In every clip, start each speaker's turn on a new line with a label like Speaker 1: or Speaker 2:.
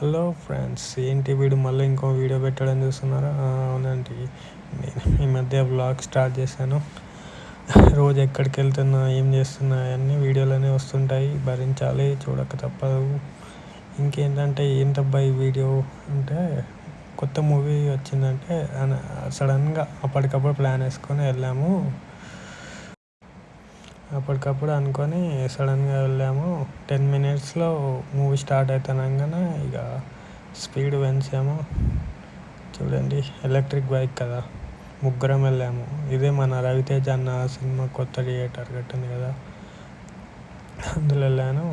Speaker 1: Hello friends, ఏంటి వీడు మళ్ళీ ఇంకో వీడియో పెట్టడం చూస్తున్నారా? అవునండి, నేను ఈ మధ్య వ్లాగ్ స్టార్ట్ చేశాను. రోజు ఎక్కడికి వెళ్తున్నా, ఏం చేస్తున్నా అన్నీ వీడియోలోనే వస్తుంటాయి. భరించాలి, చూడక తప్పదు. ఇంకేంటంటే ఏంటబ్బా ఈ వీడియో అంటే, కొత్త మూవీ వచ్చిందంటే సడన్గా అప్పటికప్పుడు ప్లాన్ వేసుకొని వెళ్ళాము. అప్పటికప్పుడు అనుకొని సడన్గా వెళ్ళాము. 10 minutesలో మూవీ స్టార్ట్ అవుతానంగానే ఇక స్పీడ్ పెంచాము. చూడండి, ఎలక్ట్రిక్ బైక్ కదా, ముగ్గురం వెళ్ళాము. ఇదే మన రవితేజ అన్న సినిమా కొత్త థియేటర్ కట్టింది కదా, అందులో వెళ్ళాను.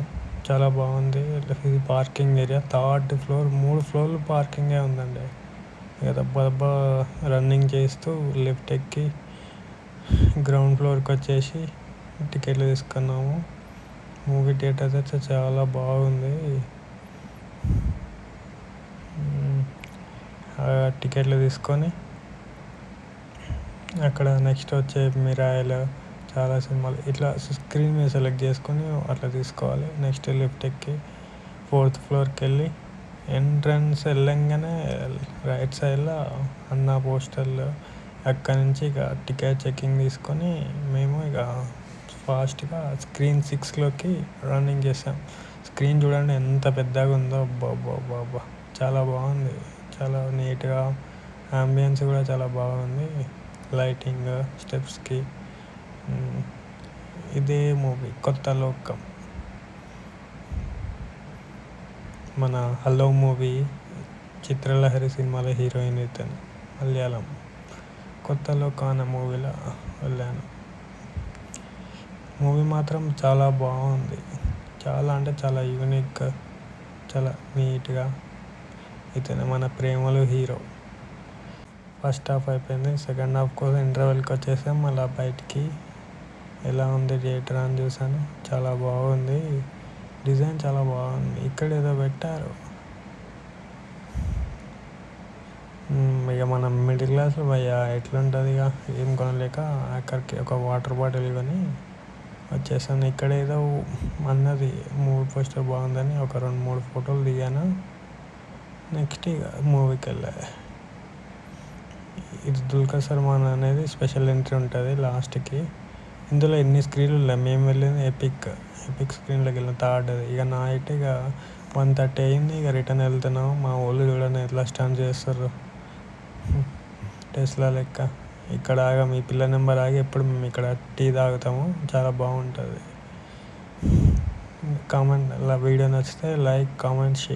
Speaker 1: చాలా బాగుంది. ఇది పార్కింగ్ ఏరియా, 3rd floor, 3 floorలు పార్కింగే ఉందండి. ఇక దబ్బా రన్నింగ్ చేస్తూ లిఫ్ట్ ఎక్కి గ్రౌండ్ ఫ్లోర్కి వచ్చేసి టికెట్లు తీసుకున్నాము. మూవీ థియేటర్ అయితే చాలా బాగుంది. టికెట్లు తీసుకొని అక్కడ నెక్స్ట్ వచ్చే మిరాయిలు, చాలా సినిమాలు ఇట్లా స్క్రీన్ మీద సెలెక్ట్ చేసుకొని అట్లా తీసుకోవాలి. నెక్స్ట్ లిఫ్ట్ ఎక్కి 4th floorకి వెళ్ళి ఎంట్రన్స్ వెళ్ళంగానే రైట్ సైడ్లో అన్న పోస్టర్లు, అక్కడి నుంచి ఇక టికెట్ చెకింగ్ తీసుకొని మేము ఇక ఫాస్ట్గా స్క్రీన్ 6లోకి రన్నింగ్ చేసాం. స్క్రీన్ చూడండి ఎంత పెద్దగా ఉందో, అబ్బా చాలా బాగుంది. చాలా నీట్గా, అంబియన్స్ కూడా చాలా బాగుంది. లైటింగ్, స్టెప్స్కి. ఇదే మూవీ కొత్త లోకం, మన హలో మూవీ, చిత్రలహరి సినిమాలో హీరోయిన్ ఇతను, మలయాళం. కొత్త లోకం అనే మూవీలో వెళ్ళాను. మూవీ మాత్రం చాలా బాగుంది. చాలా అంటే చాలా యూనిక్, చాలా నీట్గా. ఇతను మన ప్రేమలో హీరో. ఫస్ట్ హాఫ్ అయిపోయింది, సెకండ్ హాఫ్ కోసం ఇంటర్వెల్కి వచ్చేసాం. అలా బయటికి ఎలా ఉంది థియేటర్ అని చూసాను. చాలా బాగుంది, డిజైన్ చాలా బాగుంది. ఇక్కడ ఏదో పెట్టారు. ఇక మనం మిడిల్ క్లాస్లో భయ్య ఎట్లుంటుంది, ఇక ఏం కొనలేక అక్కడికి ఒక వాటర్ బాటిల్ కొని వచ్చేసాను. ఇక్కడ ఏదో అన్నది మూవీ పోస్టర్ బాగుందని ఒక 2-3 ఫోటోలు దిగాను. నెక్స్ట్ ఇక మూవీకి వెళ్ళా. ఇది దుల్కర్ సల్మాన్ అనేది స్పెషల్ ఎంట్రీ ఉంటుంది లాస్ట్కి. ఇందులో ఎన్ని స్క్రీన్లు ఉన్నాయి, మేము వెళ్ళింది ఎపిక్ స్క్రీన్లోకి వెళ్ళిన 3rd. ఇక నైట్ ఇక 1:30 అయింది. ఇక రిటర్న్ వెళ్తున్నాము. మా వాళ్ళు చూడండి ఎట్లా స్టాండ్ చేస్తారు, టెస్లా లెక్క. ఇక్కడ మీ పిల్ల నెంబర్ ఆగి ఎప్పుడు మేము ఇక్కడ టీ తాగుతాము. చాలా బాగుంటుంది. కామెంట్, వీడియో నచ్చితే లైక్, కామెంట్, షేర్.